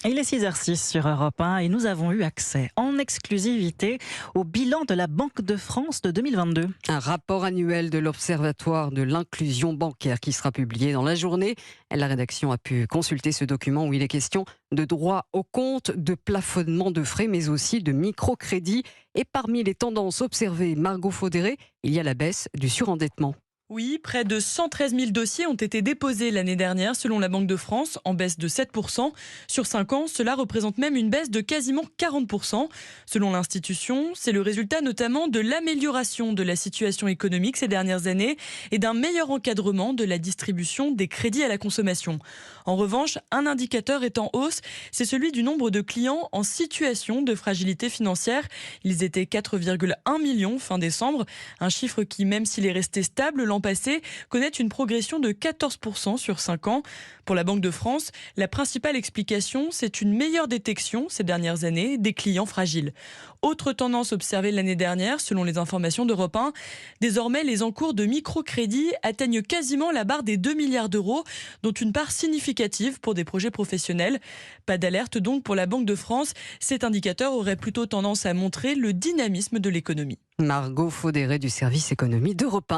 Il est 6h06 sur Europe 1 et nous avons eu accès en exclusivité au bilan de la Banque de France de 2022. Un rapport annuel de l'Observatoire de l'inclusion bancaire qui sera publié dans la journée. La rédaction a pu consulter ce document où il est question de droit au compte, de plafonnement de frais, mais aussi de microcrédit. Et parmi les tendances observées, Margot Faudéré, il y a la baisse du surendettement. Oui, près de 113 000 dossiers ont été déposés l'année dernière selon la Banque de France, en baisse de 7%. Sur 5 ans, cela représente même une baisse de quasiment 40%. Selon l'institution, c'est le résultat notamment de l'amélioration de la situation économique ces dernières années et d'un meilleur encadrement de la distribution des crédits à la consommation. En revanche, un indicateur est en hausse, c'est celui du nombre de clients en situation de fragilité financière. Ils étaient 4,1 millions fin décembre, un chiffre qui, même s'il est resté stable l'an passé, connaît une progression de 14% sur 5 ans. Pour la Banque de France, la principale explication, c'est une meilleure détection ces dernières années des clients fragiles. Autre tendance observée l'année dernière, selon les informations d'Europe 1, désormais les encours de microcrédit atteignent quasiment la barre des 2 milliards d'euros, dont une part significative pour des projets professionnels. Pas d'alerte donc pour la Banque de France, cet indicateur aurait plutôt tendance à montrer le dynamisme de l'économie. Margot Faudéré du service économie d'Europe 1.